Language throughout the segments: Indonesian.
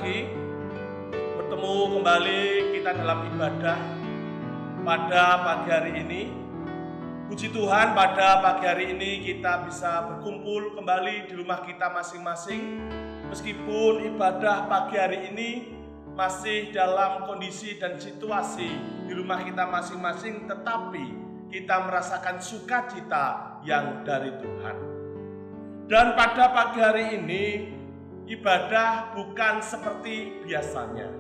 lagi bertemu kembali kita dalam ibadah pada pagi hari ini. Puji Tuhan, pada pagi hari ini kita bisa berkumpul kembali di rumah kita masing-masing. Meskipun ibadah pagi hari ini masih dalam kondisi dan situasi di rumah kita masing-masing, tetapi kita merasakan sukacita yang dari Tuhan. Dan pada pagi hari ini ibadah bukan seperti biasanya.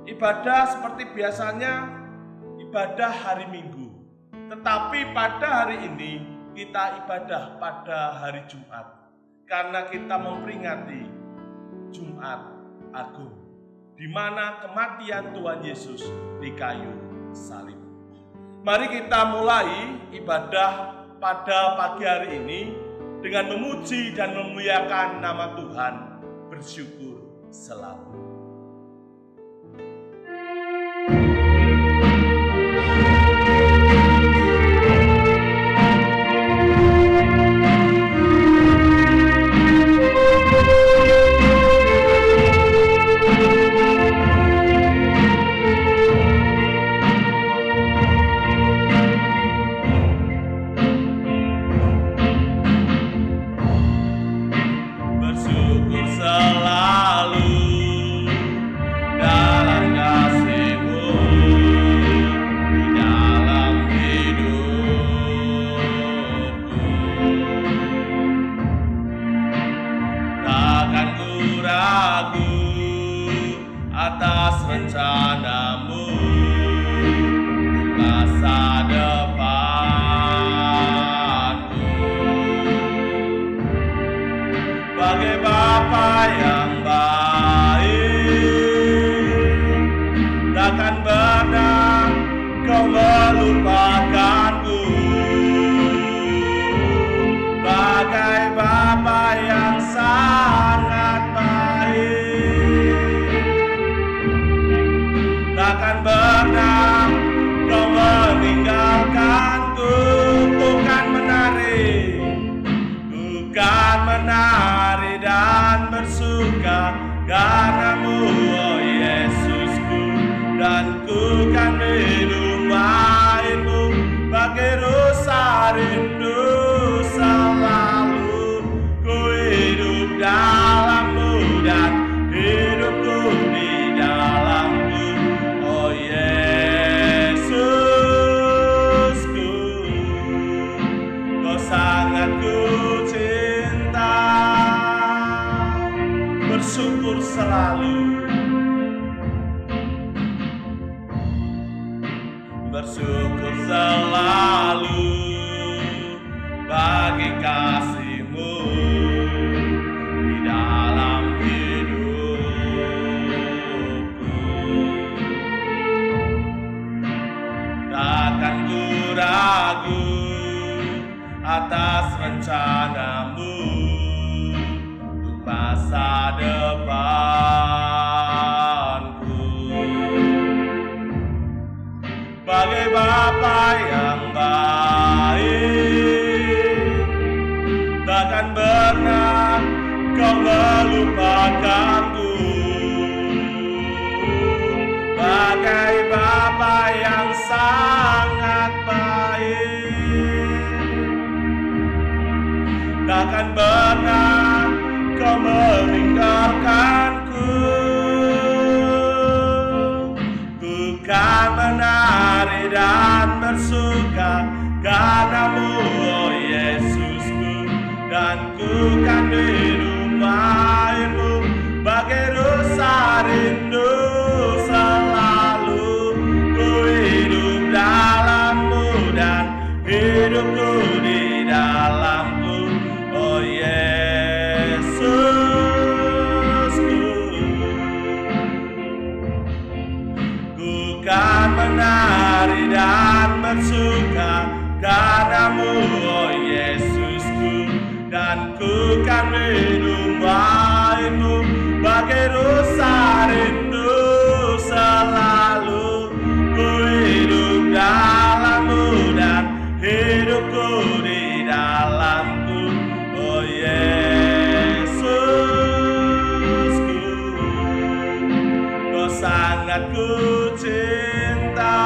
Ibadah seperti biasanya ibadah hari Minggu. Tetapi pada hari ini kita ibadah pada hari Jumat. Karena kita memperingati Jumat Agung, di mana kematian Tuhan Yesus di kayu salib. Mari kita mulai ibadah pada pagi hari ini dengan memuji dan memuliakan nama Tuhan, bersyukur selalu. Atas rencanamu masa depanku, bagai Bapa yang baik, takkan pernah kau melupakanku, bagai Bapa yang sangat baik, takkan pernah kau meninggalkanku. Bukan menari dan bersuka karenamu, oh Yesusku, dan ku kan minum airmu bagai rusa rindu selalu. Ku hidup dalammu dan hidupku di dalammu, oh Yesusku, kau sangat ku cinta. Bersyukur selalu, bersyukur selalu bagi kasih-Mu di dalam hidupku. Takkan ku ragu atas rencana-Mu untuk masa depanku, bagai Bapa yang baik, takkan pernah kau melupakanku, bagai Bapa yang sangat baik, takkan pernah kau meninggalkanku. Ku kan menari dan bersuka karenamu, oh Yesusku, dan ku kan minum airmu bagai rusa rindu selalu. Ku hidup dalammu dan hidupku di dalammu, oh Yesusku. Ku kan menari dan bersuka karenamu, oh Yesusku, dan ku kan minum airmu bagai rusa rindu selalu. Ku hidup dalammu dan hidupku di dalammu, oh Yesusku. sangat ku cinta.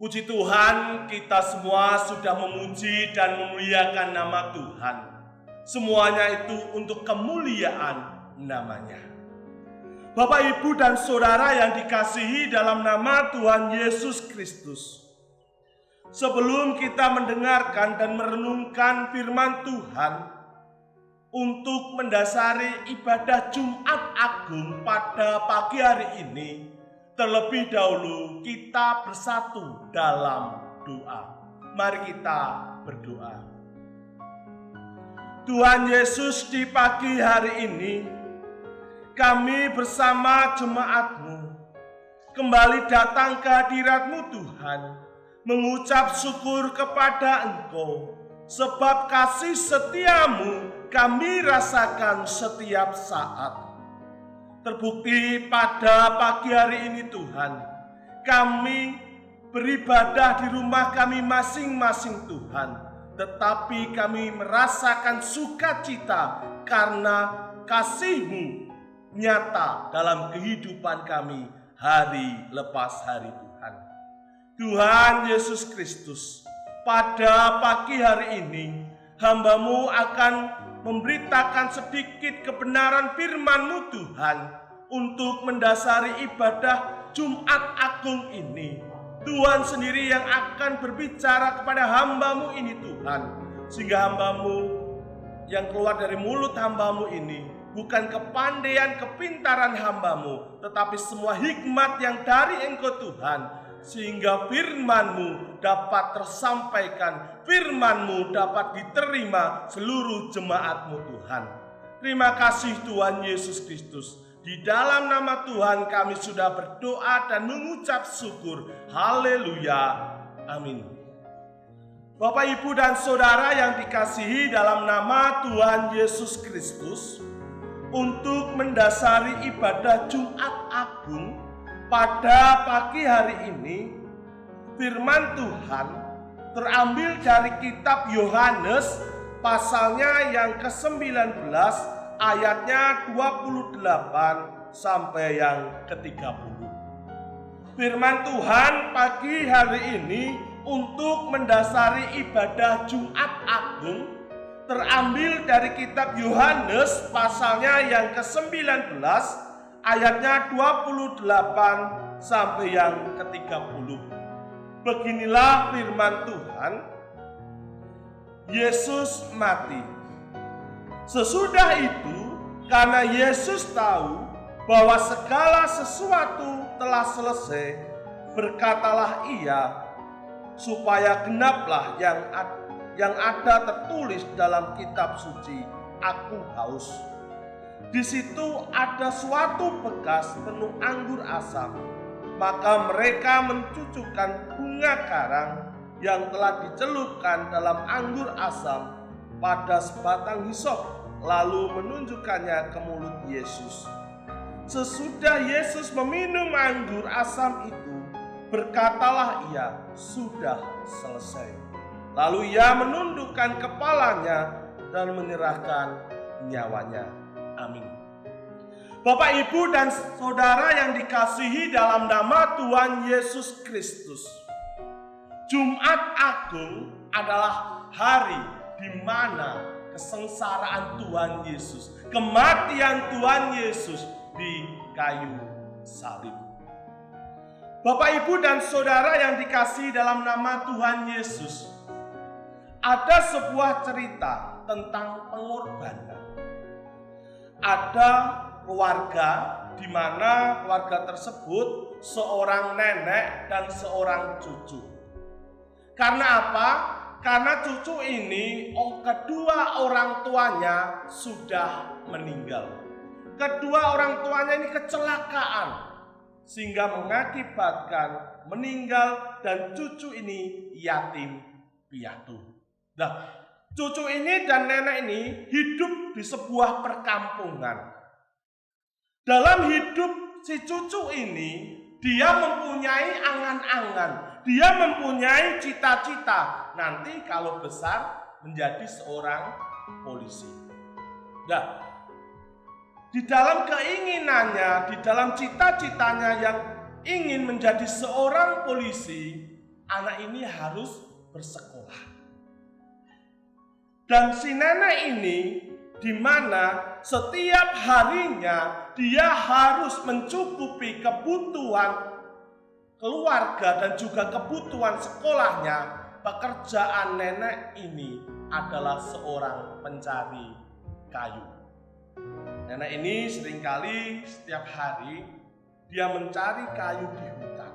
Puji Tuhan, kita semua sudah memuji dan memuliakan nama Tuhan. Semuanya itu untuk kemuliaan namanya. Bapak, Ibu, dan Saudara yang dikasihi dalam nama Tuhan Yesus Kristus. Sebelum kita mendengarkan dan merenungkan firman Tuhan untuk mendasari ibadah Jumat Agung pada pagi hari ini, terlebih dahulu kita bersatu dalam doa. Mari kita berdoa. Tuhan Yesus, di pagi hari ini kami bersama jemaat-Mu kembali datang ke hadirat-Mu Tuhan, mengucap syukur kepada Engkau, sebab kasih setia-Mu kami rasakan setiap saat. Terbukti pada pagi hari ini Tuhan, kami beribadah di rumah kami masing-masing Tuhan, tetapi kami merasakan sukacita karena kasih-Mu nyata dalam kehidupan kami hari lepas hari Tuhan. Tuhan Yesus Kristus, pada pagi hari ini hamba-Mu akan memberitakan sedikit kebenaran firman-Mu Tuhan untuk mendasari ibadah Jumat Agung ini. Tuhan sendiri yang akan berbicara kepada hamba-Mu ini Tuhan, sehingga hamba-Mu yang keluar dari mulut hamba-Mu ini bukan kepandaian kepintaran hamba-Mu, tetapi semua hikmat yang dari Engkau Tuhan, sehingga firman-Mu dapat tersampaikan, firman-Mu dapat diterima seluruh jemaat-Mu Tuhan. Terima kasih Tuhan Yesus Kristus. Di dalam nama Tuhan kami sudah berdoa dan mengucap syukur. Haleluya. Amin. Bapak, Ibu, dan Saudara yang dikasihi dalam nama Tuhan Yesus Kristus, untuk mendasari ibadah Jumat Agung pada pagi hari ini, firman Tuhan terambil dari kitab Yohanes pasalnya yang ke-19 ayatnya 28 sampai yang ke-30. Firman Tuhan pagi hari ini untuk mendasari ibadah Jumat Agung terambil dari kitab Yohanes pasalnya yang ke-19 ayatnya 28 sampai yang ke-30. Beginilah firman Tuhan. Yesus mati. Sesudah itu, karena Yesus tahu bahwa segala sesuatu telah selesai, berkatalah ia, supaya genaplah yang ada tertulis dalam kitab suci, aku haus. Di situ ada suatu bekas penuh anggur asam. Maka mereka mencucukkan bunga karang yang telah dicelupkan dalam anggur asam pada sebatang hisop, lalu menunjukkannya ke mulut Yesus. Sesudah Yesus meminum anggur asam itu, berkatalah ia, sudah selesai. Lalu ia menundukkan kepalanya dan menyerahkan nyawanya. Amin. Bapak, Ibu, dan Saudara yang dikasihi dalam nama Tuhan Yesus Kristus, Jumat Agung adalah hari di mana kesengsaraan Tuhan Yesus, kematian Tuhan Yesus di kayu salib. Bapak, Ibu, dan Saudara yang dikasihi dalam nama Tuhan Yesus, ada sebuah cerita tentang pengorbanan. Ada keluarga di mana keluarga tersebut seorang nenek dan seorang cucu. Karena apa? Karena cucu ini kedua orang tuanya sudah meninggal. Kedua orang tuanya ini kecelakaan sehingga mengakibatkan meninggal dan cucu ini yatim piatu. Nah, cucu ini dan nenek ini hidup di sebuah perkampungan. Dalam hidup si cucu ini, dia mempunyai angan-angan, dia mempunyai cita-cita. Nanti kalau besar menjadi seorang polisi. Nah, di dalam keinginannya, di dalam cita-citanya yang ingin menjadi seorang polisi, anak ini harus bersekolah. Dan si nenek ini, di mana setiap harinya dia harus mencukupi kebutuhan keluarga dan juga kebutuhan sekolahnya, pekerjaan nenek ini adalah seorang pencari kayu. Nenek ini seringkali setiap hari dia mencari kayu di hutan.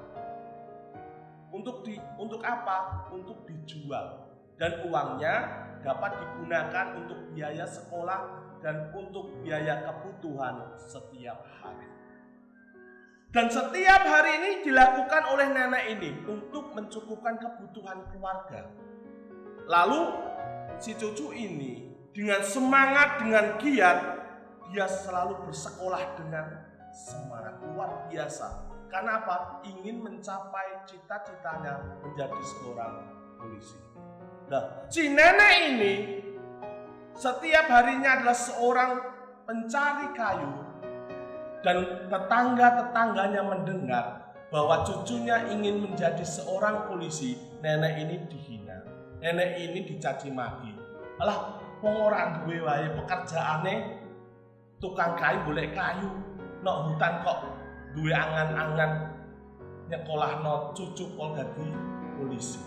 Untuk apa? Untuk dijual. Dan uangnya dapat digunakan untuk biaya sekolah dan untuk biaya kebutuhan setiap hari. Dan setiap hari ini dilakukan oleh nenek ini untuk mencukupkan kebutuhan keluarga. Lalu si cucu ini dengan semangat, dengan giat, dia selalu bersekolah dengan semangat luar biasa. Karena apa? Ingin mencapai cita-citanya menjadi seorang polisi. Nah, si nenek ini setiap harinya adalah seorang pencari kayu, dan tetangga-tetangganya mendengar bahwa cucunya ingin menjadi seorang polisi. Nenek ini dihina, nenek ini dicaci maki. Alah, wong ora duwe wae pekerjaane tukang kayu golek kayu, nok hutan kok duwe angan-angan nyekolahno cucu kok dadi polisi.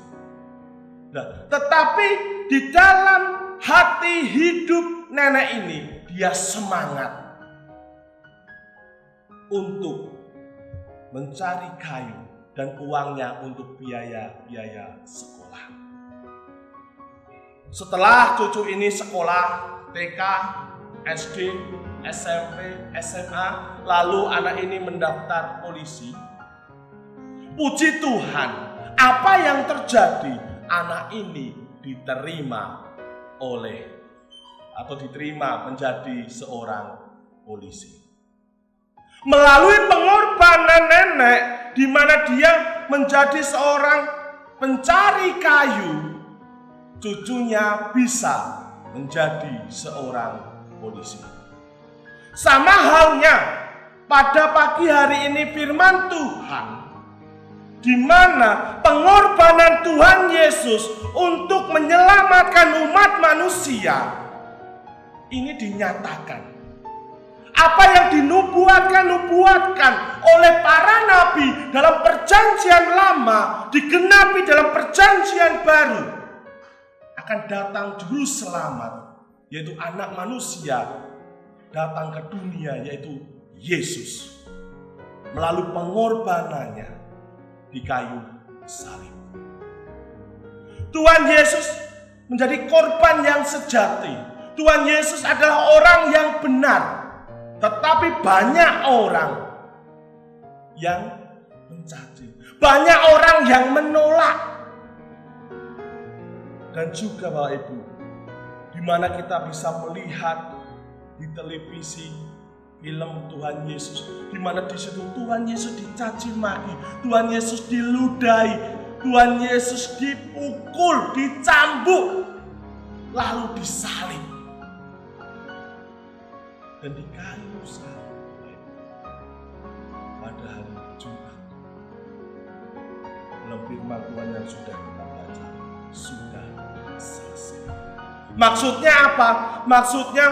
Nah, tetapi di dalam hati hidup nenek ini, dia semangat untuk mencari kayu dan uangnya untuk biaya-biaya sekolah. Setelah cucu ini sekolah TK, SD, SMP, SMA, lalu anak ini mendaftar polisi. Puji Tuhan, apa yang terjadi? Anak ini diterima menjadi seorang polisi. Melalui pengorbanan nenek, di mana dia menjadi seorang pencari kayu, cucunya bisa menjadi seorang polisi. Sama halnya pada pagi hari ini firman Tuhan, di mana pengorbanan Tuhan Yesus untuk menyelamatkan umat manusia ini dinyatakan. Apa yang dinubuatkan oleh para nabi dalam perjanjian lama digenapi dalam perjanjian baru. Akan datang juru selamat, yaitu anak manusia, datang ke dunia, yaitu Yesus, melalui pengorbanannya di kayu salib. Tuhan Yesus menjadi korban yang sejati. Tuhan Yesus adalah orang yang benar, tetapi banyak orang yang mencaci, banyak orang yang menolak. Dan juga Bapak Ibu, di mana kita bisa melihat di televisi film Tuhan Yesus, di mana di situ Tuhan Yesus dicaci maki, Tuhan Yesus diludahi, Tuhan Yesus dipukul, dicambuk, lalu disalib dan di kayu salib pada hari Jumat. Dalam firman Tuhan yang sudah kita baca, sudah selesai. Maksudnya apa? Maksudnya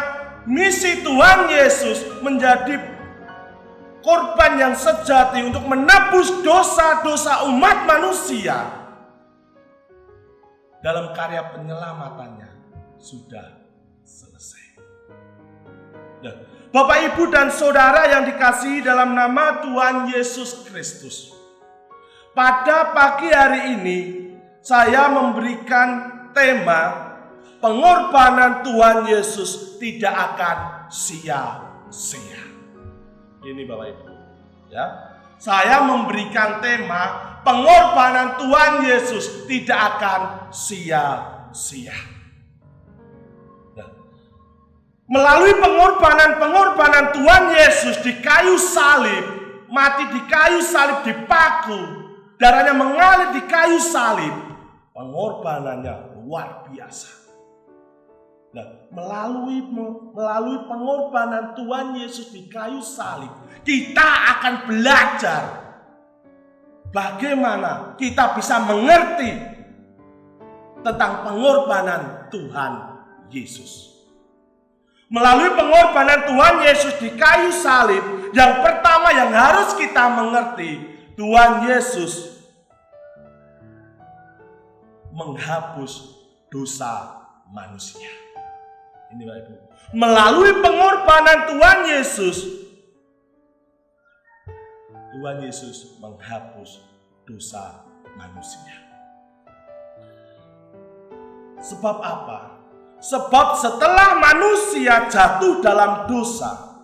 misi Tuhan Yesus menjadi korban yang sejati untuk menebus dosa-dosa umat manusia dalam karya penyelamatannya sudah selesai. Nah, Bapak, Ibu, dan Saudara yang dikasihi dalam nama Tuhan Yesus Kristus, pada pagi hari ini saya memberikan tema pengorbanan Tuhan Yesus tidak akan sia-sia. Ini Bapak Ibu, ya. Saya memberikan tema pengorbanan Tuhan Yesus tidak akan sia-sia. Nah, Melalui pengorbanan Tuhan Yesus di kayu salib, mati di kayu salib, dipaku, darahnya mengalir di kayu salib, pengorbanannya luar biasa. Nah, melalui pengorbanan Tuhan Yesus di kayu salib, kita akan belajar bagaimana kita bisa mengerti tentang pengorbanan Tuhan Yesus. Melalui pengorbanan Tuhan Yesus di kayu salib, yang pertama yang harus kita mengerti, Tuhan Yesus menghapus dosa manusia. Ini Bapak Ibu. Melalui pengorbanan Tuhan Yesus menghapus dosa manusia. Sebab apa? Sebab setelah manusia jatuh dalam dosa,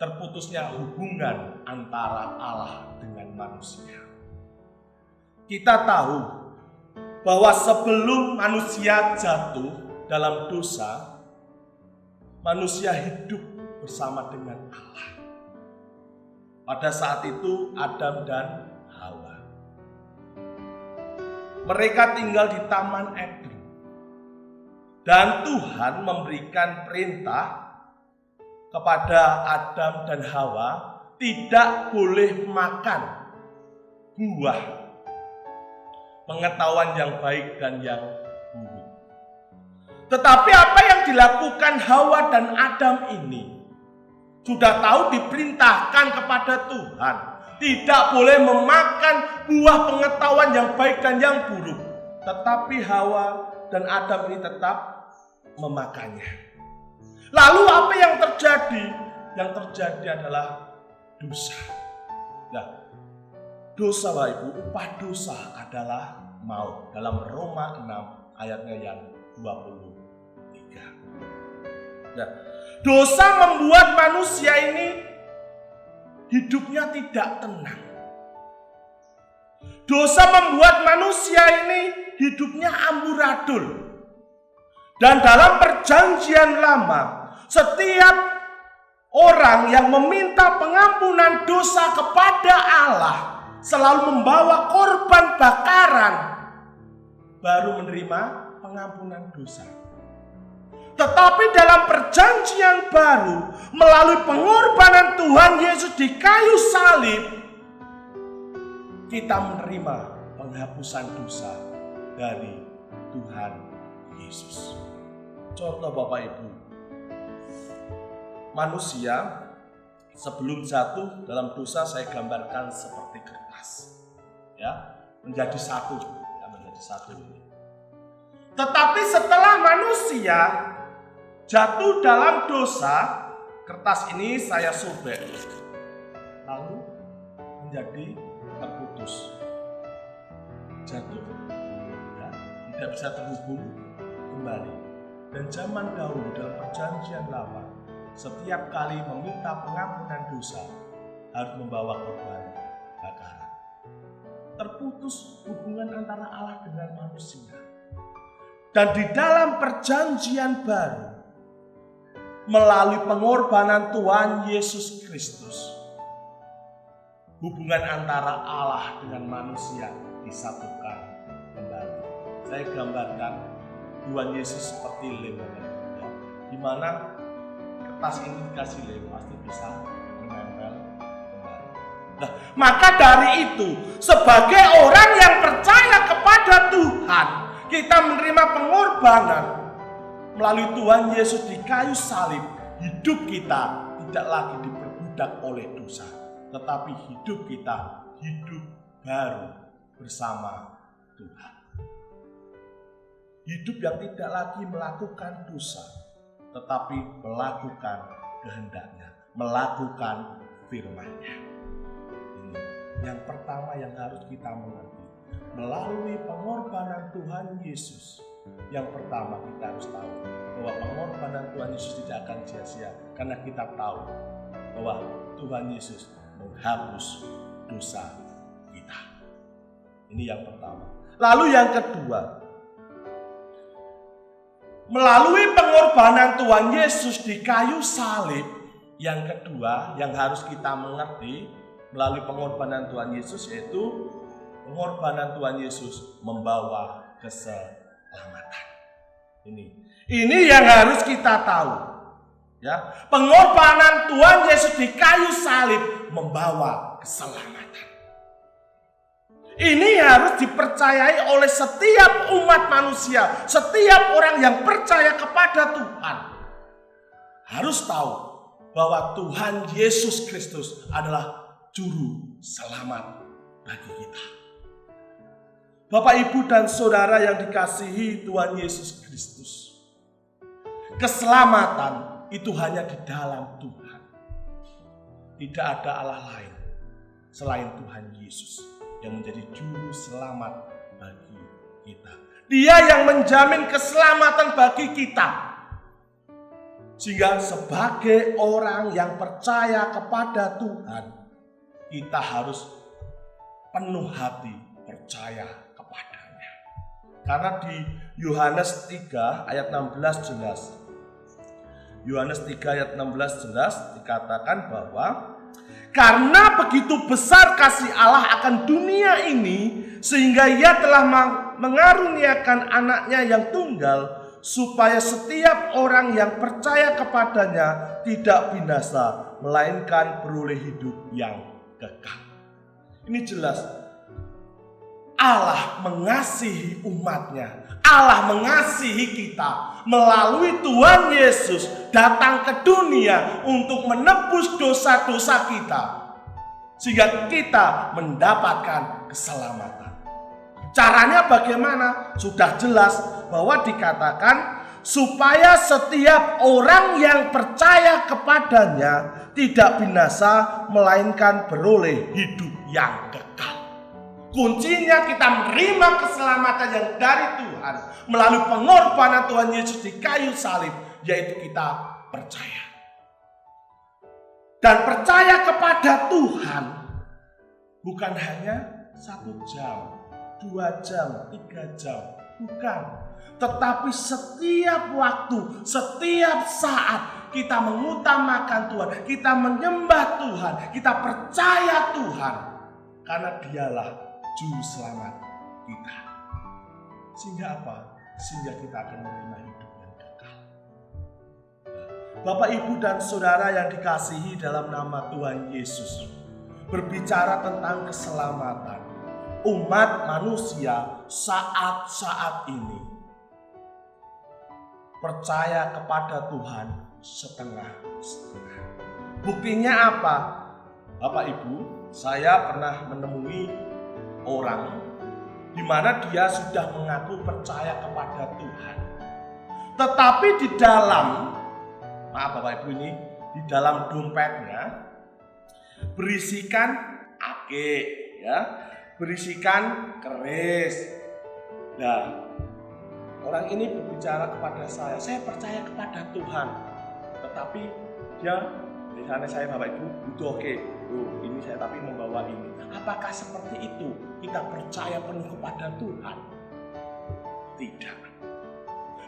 terputusnya hubungan antara Allah dengan manusia. Kita tahu bahwa sebelum manusia jatuh dalam dosa, manusia hidup bersama dengan Allah. Pada saat itu Adam dan Hawa. Mereka tinggal di Taman Eden. Dan Tuhan memberikan perintah kepada Adam dan Hawa tidak boleh makan buah pengetahuan yang baik dan yang buruk. Tetapi apa yang dilakukan Hawa dan Adam ini sudah tahu diperintahkan kepada Tuhan tidak boleh memakan buah pengetahuan yang baik dan yang buruk. Tetapi Hawa dan Adam ini tetap memakannya. Lalu apa yang terjadi? Yang terjadi adalah dosa. Nah, dosa Bapak Ibu, upah dosa adalah maut. Dalam Roma 6 ayatnya yang 23. Nah, dosa membuat manusia ini hidupnya tidak tenang. Dosa membuat manusia ini hidupnya amburadul. Dan dalam perjanjian lama, setiap orang yang meminta pengampunan dosa kepada Allah selalu membawa korban bakaran baru menerima pengampunan dosa. Tetapi dalam perjanjian baru, melalui pengorbanan Tuhan Yesus di kayu salib, kita menerima penghapusan dosa dari Tuhan Yesus. Contoh Bapak Ibu, manusia sebelum jatuh dalam dosa saya gambarkan seperti kertas, ya, menjadi satu ini. Tetapi setelah manusia jatuh dalam dosa, kertas ini saya sobek, lalu menjadi terputus, jatuh, ya, tidak bisa terhubung kembali. Dan zaman dahulu dalam perjanjian lama, setiap kali meminta pengampunan dosa harus membawa korban bakaran. Terputus hubungan antara Allah dengan manusia. Dan di dalam perjanjian baru, melalui pengorbanan Tuhan Yesus Kristus, hubungan antara Allah dengan manusia disatukan kembali. Saya gambarkan Tuhan Yesus seperti lem, ya, di mana kertas ini dikasih lem pasti bisa menempel kembali. Nah, maka dari itu, sebagai orang yang percaya kepada Tuhan, kita menerima pengorbanan melalui Tuhan Yesus di kayu salib. Hidup kita tidak lagi diperbudak oleh dosa, tetapi hidup kita hidup baru bersama Tuhan. Hidup yang tidak lagi melakukan dosa, tetapi melakukan kehendaknya, melakukan firman-Nya. Ini yang pertama yang harus kita mengerti. Melalui pengorbanan Tuhan Yesus, yang pertama kita harus tahu bahwa pengorbanan Tuhan Yesus tidak akan sia-sia, karena kita tahu bahwa Tuhan Yesus menghapus dosa kita. Ini yang pertama. Lalu yang kedua, Melalui pengorbanan Tuhan Yesus di kayu salib, yang kedua yang harus kita mengerti melalui pengorbanan Tuhan Yesus, yaitu pengorbanan Tuhan Yesus membawa keselamatan. Ini yang harus kita tahu. Ya, pengorbanan Tuhan Yesus di kayu salib membawa keselamatan. Ini harus dipercayai oleh setiap umat manusia, setiap orang yang percaya kepada Tuhan. Harus tahu bahwa Tuhan Yesus Kristus adalah juru selamat bagi kita. Bapak, Ibu, dan Saudara yang dikasihi Tuhan Yesus Kristus, keselamatan itu hanya di dalam Tuhan. Tidak ada Allah lain selain Tuhan Yesus yang menjadi juru selamat bagi kita. Dia yang menjamin keselamatan bagi kita. Sehingga sebagai orang yang percaya kepada Tuhan, kita harus penuh hati percaya kepadanya. Karena di Yohanes 3 ayat 16 jelas. Yohanes 3 ayat 16 jelas dikatakan bahwa karena begitu besar kasih Allah akan dunia ini, sehingga Ia telah mengaruniakan anaknya yang tunggal, supaya setiap orang yang percaya kepadanya tidak binasa, melainkan beroleh hidup yang kekal. Ini jelas Allah mengasihi umatnya. Allah mengasihi kita melalui Tuhan Yesus datang ke dunia untuk menebus dosa-dosa kita, sehingga kita mendapatkan keselamatan. Caranya bagaimana? Sudah jelas bahwa dikatakan supaya setiap orang yang percaya kepadanya tidak binasa, melainkan beroleh hidup yang kekal. Kuncinya kita menerima keselamatan yang dari Tuhan melalui pengorbanan Tuhan Yesus di kayu salib, yaitu kita percaya. Dan percaya kepada Tuhan bukan hanya 1 jam, 2 jam, 3 jam, bukan. Tetapi setiap waktu, setiap saat kita mengutamakan Tuhan, kita menyembah Tuhan, kita percaya Tuhan, karena Dialah juru selamat kita. Sehingga apa? Sehingga kita akan menerima hidup yang kekal. Bapak, Ibu, dan Saudara yang dikasihi dalam nama Tuhan Yesus, berbicara tentang keselamatan umat manusia saat-saat ini, percaya kepada Tuhan setengah-setengah. Buktinya apa? Bapak, Ibu, saya pernah menemui orang di mana dia sudah mengaku percaya kepada Tuhan, tetapi di dalam, maaf Bapak Ibu, ini di dalam dompetnya berisikan ake, ya, berisikan keris. Nah, orang ini berbicara kepada saya percaya kepada Tuhan, tetapi dia, misalnya saya Bapak Ibu butuh ini saya tapi membawa ini. Apakah seperti itu kita percaya penuh kepada Tuhan? Tidak.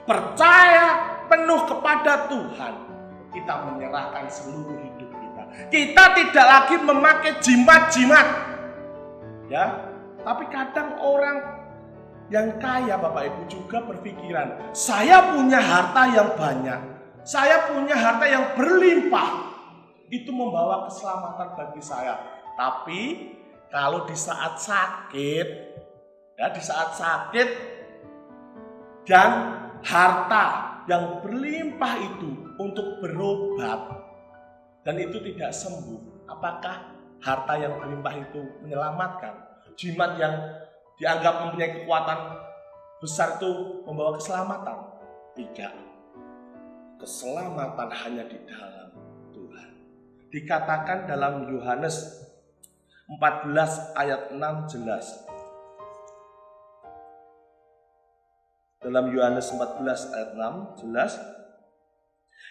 Percaya penuh kepada Tuhan, kita menyerahkan seluruh hidup kita. Kita tidak lagi memakai jimat-jimat, ya. Tapi kadang orang yang kaya Bapak Ibu juga berpikiran, saya punya harta yang banyak, saya punya harta yang berlimpah, itu membawa keselamatan bagi saya. Tapi kalau di saat sakit, ya, di saat sakit dan harta yang berlimpah itu untuk berobat dan itu tidak sembuh, apakah harta yang berlimpah itu menyelamatkan? Jimat yang dianggap mempunyai kekuatan besar itu membawa keselamatan? Tidak. Keselamatan hanya di dalam Tuhan. Dikatakan dalam Yohanes 14 ayat 6 jelas. Dalam Yohanes 14 ayat 6 jelas.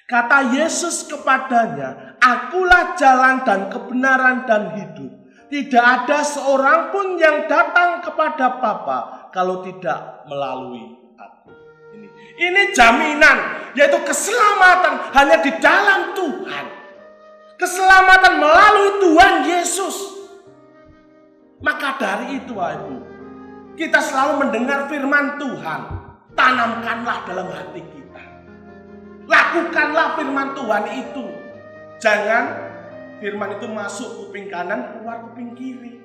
Kata Yesus kepadanya, "Akulah jalan dan kebenaran dan hidup. Tidak ada seorang pun yang datang kepada Bapa kalau tidak melalui Aku." Ini jaminan, yaitu keselamatan hanya di dalam Tuhan. Keselamatan melalui Tuhan Yesus. Maka dari itu, Bapak Ibu, kita selalu mendengar firman Tuhan. Tanamkanlah dalam hati kita. Lakukanlah firman Tuhan itu. Jangan firman itu masuk kuping kanan, keluar kuping kiri.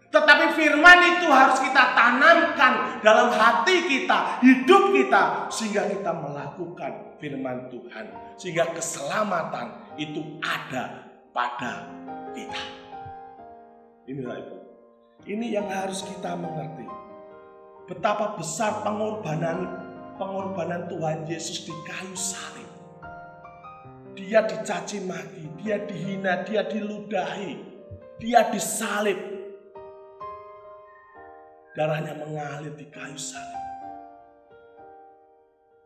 Tetapi firman itu harus kita tanamkan dalam hati kita, hidup kita, sehingga kita melakukan firman Tuhan. Sehingga keselamatan itu ada pada kita. Inilah itu. Ini yang harus kita mengerti. Betapa besar pengorbanan Tuhan Yesus di kayu salib. Dia dicaci maki, dia dihina, dia diludahi, dia disalib. Darahnya mengalir di kayu salib.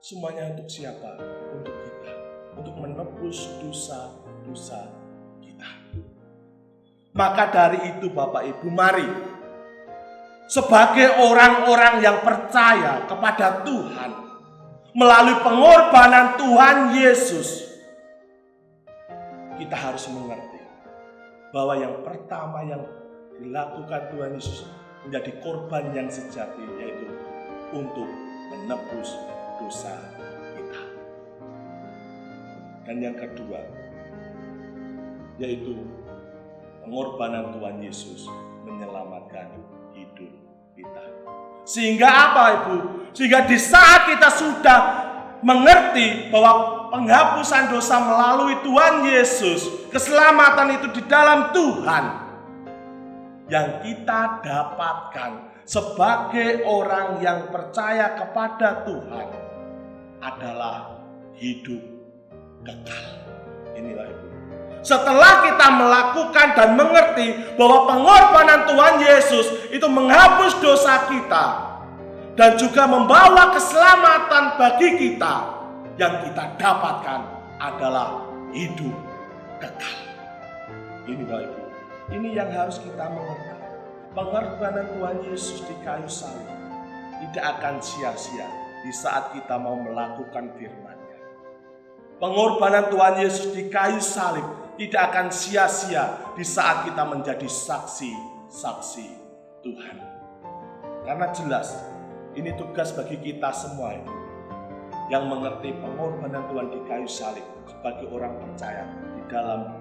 Semuanya untuk siapa? Untuk kita. Untuk menebus dosa-dosa kita. Maka dari itu Bapak Ibu, mari sebagai orang-orang yang percaya kepada Tuhan melalui pengorbanan Tuhan Yesus, kita harus mengerti bahwa yang pertama yang dilakukan Tuhan Yesus menjadi korban yang sejati, yaitu untuk menebus dosa kita. Dan yang kedua, yaitu pengorbanan Tuhan Yesus menyelamatkan hidup kita. Sehingga apa, Ibu? Sehingga di saat kita sudah mengerti bahwa penghapusan dosa melalui Tuhan Yesus, keselamatan itu di dalam Tuhan, yang kita dapatkan sebagai orang yang percaya kepada Tuhan adalah hidup kekal. Inilah itu. Setelah kita melakukan dan mengerti bahwa pengorbanan Tuhan Yesus itu menghapus dosa kita dan juga membawa keselamatan bagi kita, yang kita dapatkan adalah hidup kekal. Inilah itu. Ini yang harus kita mengerti. Pengorbanan Tuhan Yesus di kayu salib tidak akan sia-sia di saat kita mau melakukan firman-Nya. Pengorbanan Tuhan Yesus di kayu salib tidak akan sia-sia di saat kita menjadi saksi-saksi Tuhan. Karena jelas, ini tugas bagi kita semua yang mengerti pengorbanan Tuhan di kayu salib sebagai orang percaya di dalam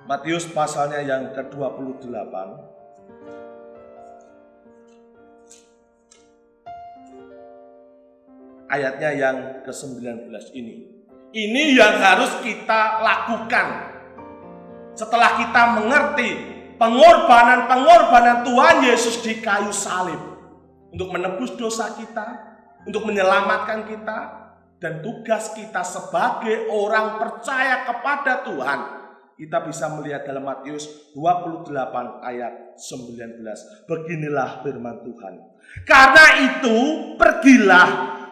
Matius pasalnya yang ke-28 ayatnya yang ke-19 ini. Ini yang harus kita lakukan setelah kita mengerti pengorbanan Tuhan Yesus di kayu salib untuk menebus dosa kita, untuk menyelamatkan kita, dan tugas kita sebagai orang percaya kepada Tuhan. Kita bisa melihat dalam Matius 28 ayat 19. Beginilah firman Tuhan. Karena itu pergilah,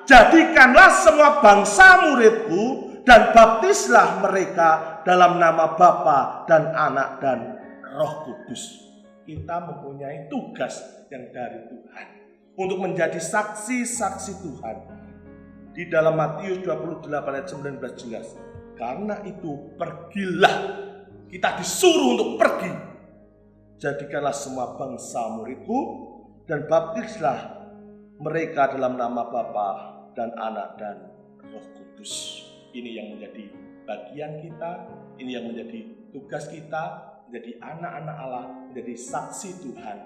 jadikanlah semua bangsa muridku, dan baptislah mereka dalam nama Bapa dan Anak dan Roh Kudus. Kita mempunyai tugas yang dari Tuhan untuk menjadi saksi-saksi Tuhan. Di dalam Matius 28 ayat 19 jelas. Karena itu pergilah. Kita disuruh untuk pergi. Jadikanlah semua bangsa muridku, dan baptislah mereka dalam nama Bapa dan Anak dan Roh Kudus. Ini yang menjadi bagian kita, ini yang menjadi tugas kita, menjadi anak-anak Allah, menjadi saksi Tuhan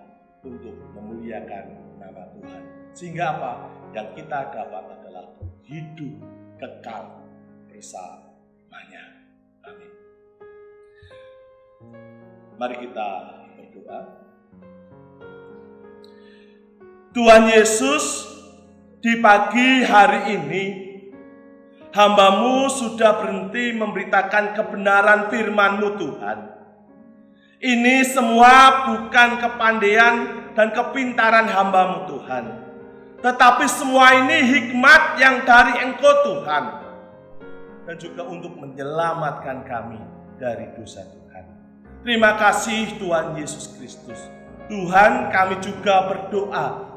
untuk memuliakan nama Tuhan. Sehingga apa? Yang kita dapat adalah hidup kekal bersamanya. Amin. Mari kita berdoa. Tuhan Yesus, di pagi hari ini hamba-Mu sudah berhenti memberitakan kebenaran firman-Mu Tuhan. Ini semua bukan kepandaian dan kepintaran hamba-Mu Tuhan, tetapi semua ini hikmat yang dari Engkau Tuhan, dan juga untuk menyelamatkan kami dari dosa Tuhan. Terima kasih Tuhan Yesus Kristus. Tuhan, kami juga berdoa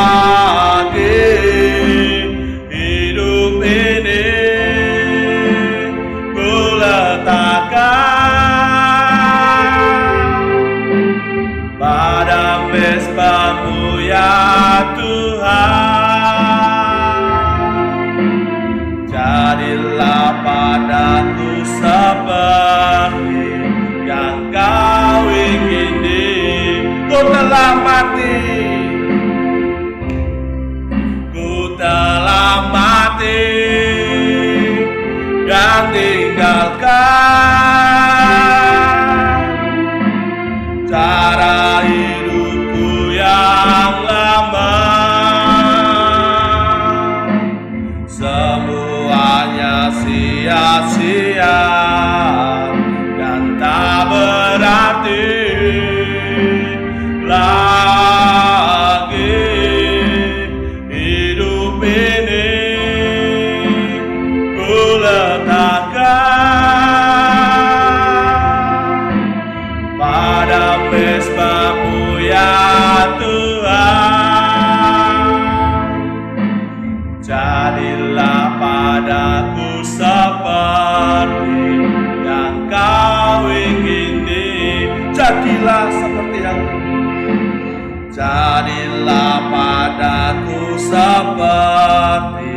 jadilah seperti aku. Jadilah padaku seperti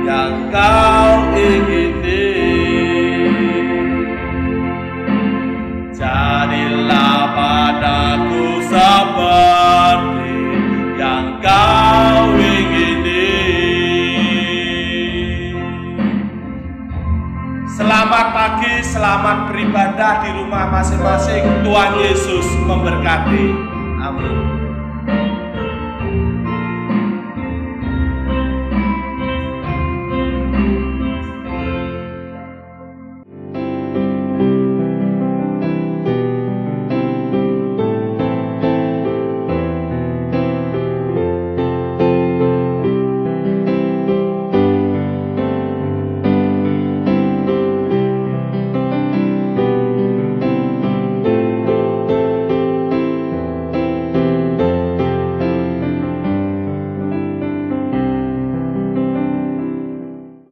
yang kau ingini. Jadilah padaku seperti yang kau ingini. Selamat pagi, selamat beribadah di rumah masing-masing. Tuhan Yesus memberkati. Amin.